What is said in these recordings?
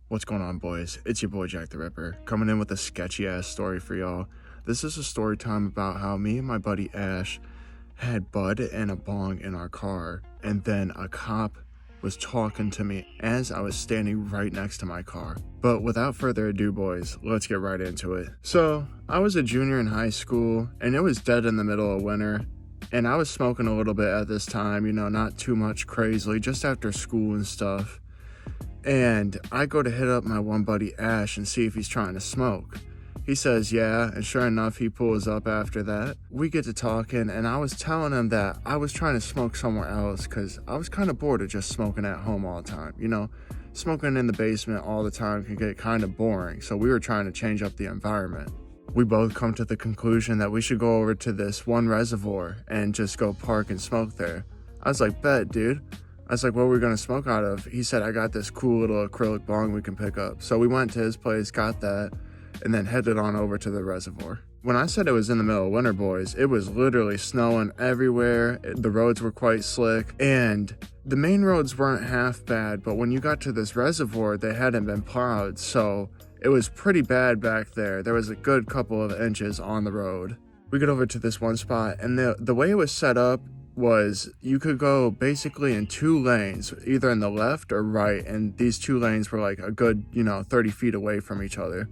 What's going on, boys? It's your boy Jack the Ripper, coming in with a sketchy ass story for y'all. This is a story time about how me and my buddy Ash had Bud and a Bong in our car, and then a cop was talking to me as I was standing right next to my car. But without further ado, boys, let's get right into it. So, I was a junior in high school, and it was dead in the middle of winter, and I was smoking a little bit at this time, not too much crazily, just after school and stuff. And I go to hit up my one buddy Ash and see if he's trying to smoke. He says yeah, and sure enough, he pulls up after that. We get to talking, and I was telling him that I was trying to smoke somewhere else because I was kind of bored of just smoking at home all the time. Smoking in the basement all the time can get kind of boring, so we were trying to change up the environment. We both come to the conclusion that we should go over to this one reservoir and just go park and smoke there. I was like, bet, dude. I was like, what are we gonna smoke out of? He said, I got this cool little acrylic bong we can pick up. So we went to his place, got that, and then headed on over to the reservoir. When I said it was in the middle of winter, boys, it was literally snowing everywhere. The roads were quite slick, and the main roads weren't half bad, but when you got to this reservoir, they hadn't been plowed, so it was pretty bad back there. There was a good couple of inches on the road. We get over to this one spot, and the way it was set up was you could go basically in two lanes, either in the left or right, and these two lanes were like a good 30 feet away from each other.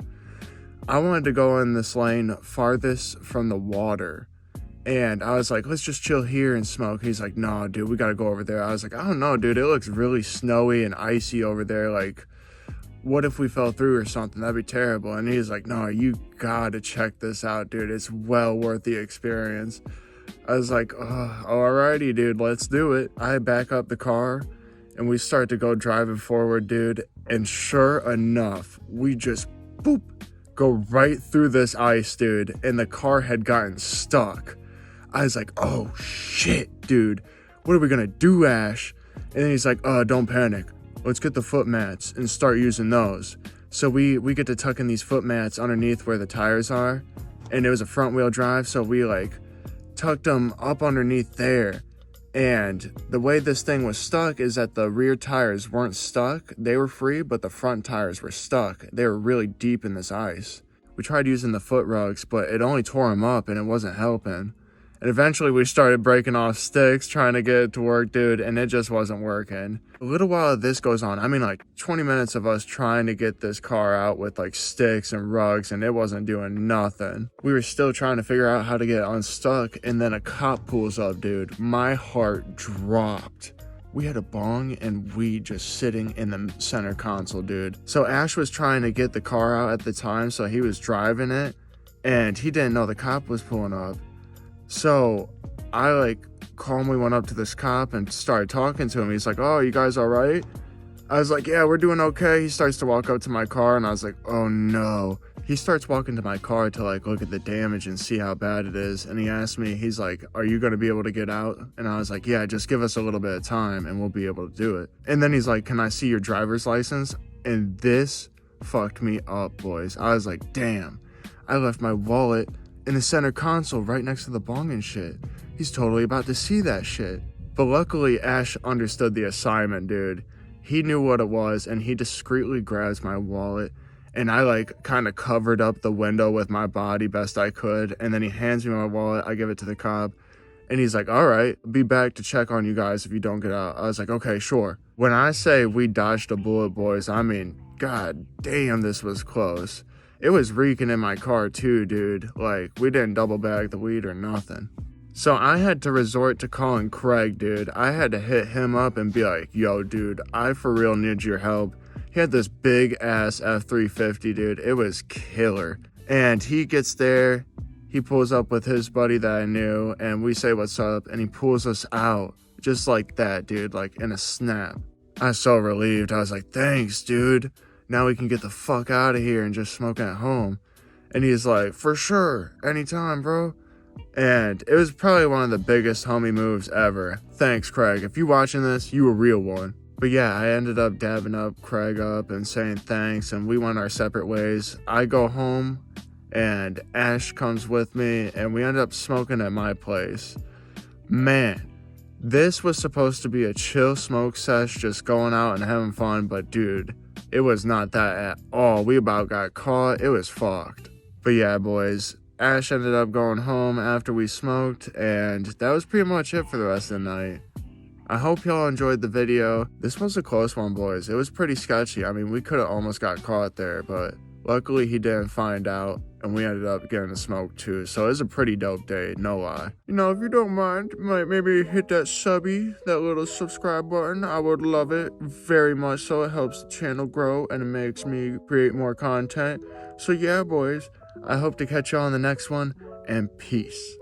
I wanted to go in this lane farthest from the water, and I was like, let's just chill here and smoke. He's like, no dude, we gotta go over there. I was like, I don't know dude, it looks really snowy and icy over there, like what if we fell through or something? That'd be terrible. And he's like, no, you gotta check this out, dude, it's well worth the experience. I was like, alrighty, dude, let's do it. I back up the car, and we start to go driving forward, dude. And sure enough, we just, boop, go right through this ice, dude. And the car had gotten stuck. I was like, oh, shit, dude. What are we going to do, Ash? And then he's like, don't panic. Let's get the foot mats and start using those. So we get to tuck in these foot mats underneath where the tires are. And it was a front wheel drive, so we tucked them up underneath there. And the way this thing was stuck is that the rear tires weren't stuck. They were free, but the front tires were stuck. They were really deep in this ice. We tried using the foot rugs, but it only tore them up and it wasn't helping. And eventually we started breaking off sticks, trying to get it to work, dude, and it just wasn't working. A little while this goes on, 20 minutes of us trying to get this car out with sticks and rugs, and it wasn't doing nothing. We were still trying to figure out how to get it unstuck, and then a cop pulls up, dude. My heart dropped. We had a bong and weed just sitting in the center console, dude. So Ash was trying to get the car out at the time, so he was driving it, and he didn't know the cop was pulling up. So I calmly went up to this cop and started talking to him. He's like, oh, you guys all right? I was like, yeah, we're doing okay. He starts to walk up to my car, and I was like, oh no. He starts walking to my car to look at the damage and see how bad it is. And he asked me, he's like, are you going to be able to get out? And I was like, yeah, just give us a little bit of time and we'll be able to do it. And then he's like, can I see your driver's license? And this fucked me up, boys. I was like, damn, I left my wallet in the center console right next to the bong and shit. He's totally about to see that shit. But luckily, Ash understood the assignment, dude. He knew what it was, and he discreetly grabs my wallet, and I kind of covered up the window with my body best I could, and then he hands me my wallet. I give it to the cop, and he's like, all right, be back to check on you guys if you don't get out. I was like, okay, sure. When I say we dodged a bullet, boys, god damn, this was close. It was reeking in my car too, dude. We didn't double bag the weed or nothing. So I had to resort to calling Craig, dude. I had to hit him up and be like, yo, dude, I for real need your help. He had this big ass F-350, dude. It was killer. And he gets there, he pulls up with his buddy that I knew, and we say what's up, and he pulls us out. Just like that, dude, in a snap. I was so relieved. I was like, thanks, dude. Now we can get the fuck out of here and just smoke at home. And he's like, for sure, anytime, bro. And it was probably one of the biggest homie moves ever. Thanks, Craig. If you watching this, you a real one. But yeah, I ended up dabbing up Craig up and saying thanks, and we went our separate ways. I go home, and Ash comes with me, and we end up smoking at my place. Man, this was supposed to be a chill smoke sesh, just going out and having fun, but dude, it was not that at all. We about got caught. It was fucked. But yeah, boys, Ash ended up going home after we smoked, and that was pretty much it for the rest of the night. I hope y'all enjoyed the video. This was a close one, boys. It was pretty sketchy. I mean, we could have almost got caught there, but luckily he didn't find out, and we ended up getting to smoke too. So it was a pretty dope day, no lie. You know, if you don't mind, might maybe hit that subby, that little subscribe button. I would love it very much so. It helps the channel grow, and it makes me create more content. So yeah, boys, I hope to catch y'all on the next one, and peace.